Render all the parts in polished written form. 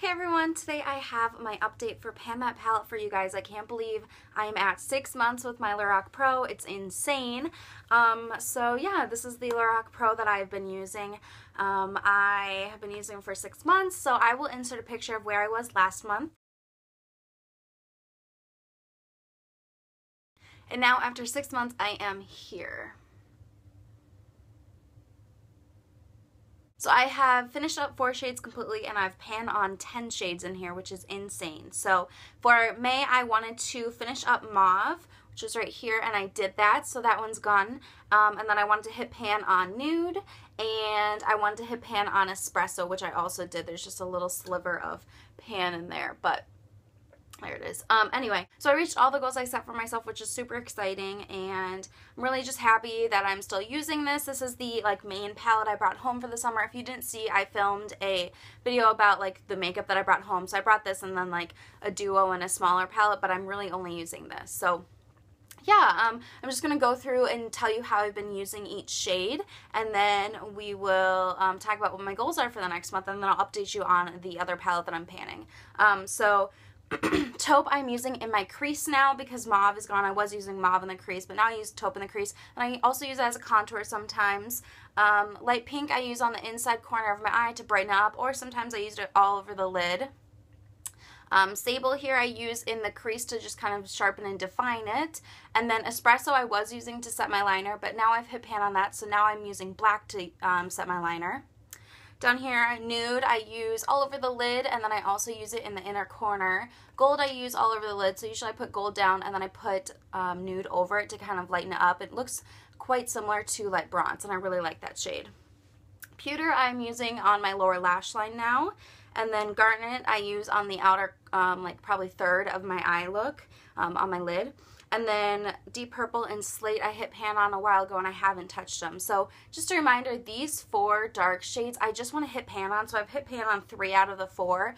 Hey everyone, today I have my update for Pan That Palette for you guys. I can't believe I'm at 6 months with my Lorac Pro. It's insane. So yeah, this is the Lorac Pro that I've been using. I have been using it for 6 months, so I will insert a picture of where I was last month. And now after 6 months, I am here. So I have finished up 4 shades completely, and I've panned on 10 shades in here, which is insane. So for May, I wanted to finish up Mauve, which is right here, and I did that, so that one's gone. And then I wanted to hit pan on Nude, and I wanted to hit pan on Espresso, which I also did. There's just a little sliver of pan in there, but there it is. Anyway, so I reached all the goals I set for myself, which is super exciting, and I'm really just happy that I'm still using this. This is the main palette I brought home for the summer. If you didn't see, I filmed a video about the makeup that I brought home. So I brought this and then a duo and a smaller palette, but I'm really only using this. So yeah, I'm just going to go through and tell you how I've been using each shade, and then we will talk about what my goals are for the next month, and then I'll update you on the other palette that I'm panning. Taupe I'm using in my crease now because Mauve is gone. I was using Mauve in the crease, but now I use Taupe in the crease, and I also use it as a contour sometimes. Light Pink I use on the inside corner of my eye to brighten up, or sometimes I used it all over the lid. Sable here I use in the crease to just kind of sharpen and define it. And then Espresso I was using to set my liner, but now I've hit pan on that, so now I'm using black to set my liner. Down here, Nude I use all over the lid, and then I also use it in the inner corner. Gold I use all over the lid, so usually I put gold down and then I put Nude over it to kind of lighten it up. It looks quite similar to light bronze, and I really like that shade. Pewter I'm using on my lower lash line now, and then Garnet I use on the outer, probably third of my eye look on my lid. And then Deep Purple and Slate I hit pan on a while ago, and I haven't touched them. So just a reminder, these 4 dark shades I just want to hit pan on. So I've hit pan on 3 out of the 4.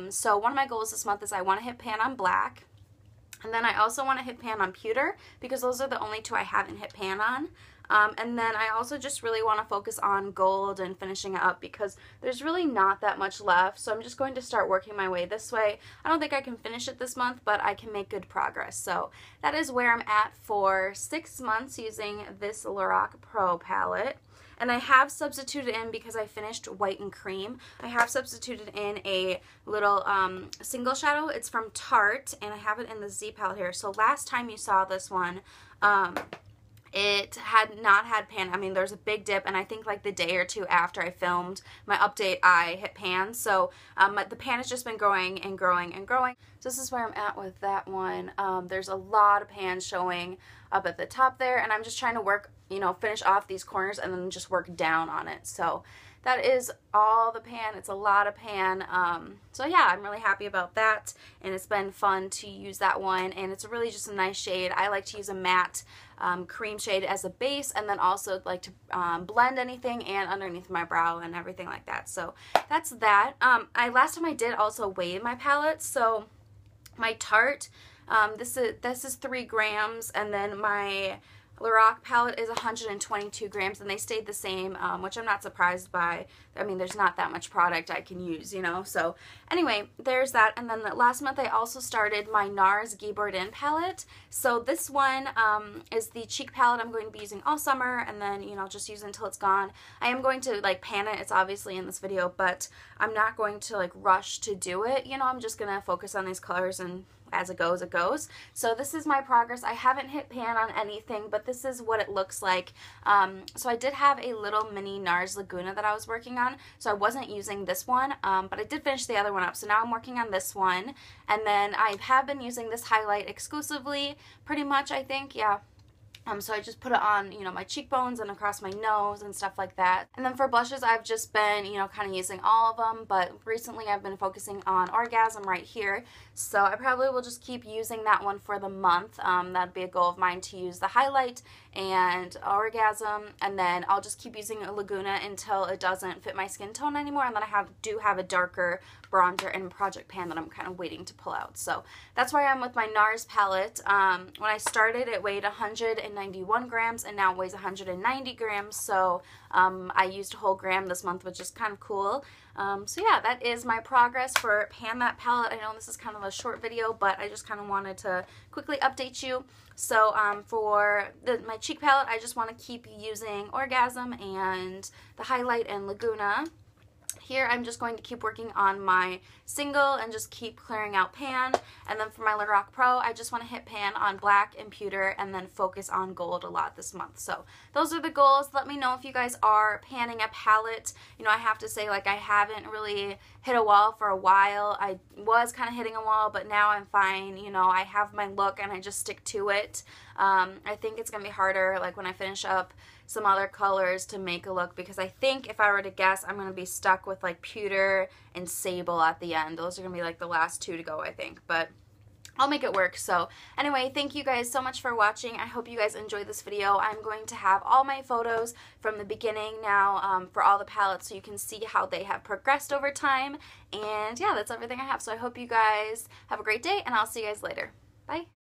So one of my goals this month is I want to hit pan on black. And then I also want to hit pan on Pewter because those are the only 2 I haven't hit pan on. And then I also just really want to focus on gold and finishing it up because there's really not that much left. So I'm just going to start working my way this way. I don't think I can finish it this month, but I can make good progress. So that is where I'm at for 6 months using this Lorac Pro palette. And I have substituted in, because I finished White and Cream, I have substituted in a little single shadow. It's from Tarte, and I have it in the Z palette here. So last time you saw this one, it had not had pan. I mean, there's a big dip, and I think the day or 2 after I filmed my update, I hit pan. So the pan has just been growing and growing and growing. So this is where I'm at with that one. There's a lot of pan showing up at the top there, and I'm just trying to work, finish off these corners and then just work down on it. So that is all the pan. It's a lot of pan. So yeah, I'm really happy about that, and it's been fun to use that one, and it's really just a nice shade. I like to use a matte cream shade as a base, and then also like to blend anything and underneath my brow and everything like that. So that's that. Last time I did also weigh my palette. So my Tarte, this is 3 grams, and then my Lorac palette is 122 grams, and they stayed the same, which I'm not surprised by. I mean, there's not that much product I can use, So anyway, there's that. And then last month I also started my Nars Guy Bourdin palette. So this one is the cheek palette I'm going to be using all summer, and then, just use it until it's gone. I am going to pan it. It's obviously in this video, but I'm not going to rush to do it. I'm just going to focus on these colors, and as it goes, it goes. So this is my progress. I haven't hit pan on anything, but this is what it looks like. So I did have a little mini Nars Laguna that I was working on, so I wasn't using this one, but I did finish the other one up. So now I'm working on this one, and then I have been using this highlight exclusively, pretty much, I think, yeah. So I just put it on, my cheekbones and across my nose and stuff like that. And then for blushes, I've just been, kind of using all of them, but recently I've been focusing on Orgasm right here. So I probably will just keep using that one for the month. That'd be a goal of mine, to use the highlight and Orgasm, and then I'll just keep using a Laguna until it doesn't fit my skin tone anymore, and then I do have a darker bronzer and Project Pan that I'm kind of waiting to pull out. So that's where I am with my Nars palette. When I started, it weighed 109 191 grams and now weighs 190 grams. So I used a whole gram this month, which is kind of cool. So yeah, that is my progress for Pan That palette. I know this is kind of a short video, but I just kind of wanted to quickly update you. So for my cheek palette, I just want to keep using Orgasm and the Highlight and Laguna. Here I'm just going to keep working on my single and just keep clearing out pan. And then for my Lorac Pro, I just want to hit pan on black and pewter and then focus on gold a lot this month. So those are the goals. Let me know if you guys are panning a palette. You know, I have to say, like, I haven't really hit a wall for a while. I was kind of hitting a wall, but now I'm fine. You know, I have my look and I just stick to it. I think it's going to be harder, like, when I finish up some other colors to make a look, because I think if I were to guess, I'm going to be stuck with like pewter and sable at the end. Those are going to be like the last two to go, I think, but I'll make it work. So anyway, thank you guys so much for watching. I hope you guys enjoyed this video. I'm going to have all my photos from the beginning now for all the palettes so you can see how they have progressed over time. And yeah, that's everything I have. So I hope you guys have a great day, and I'll see you guys later. Bye.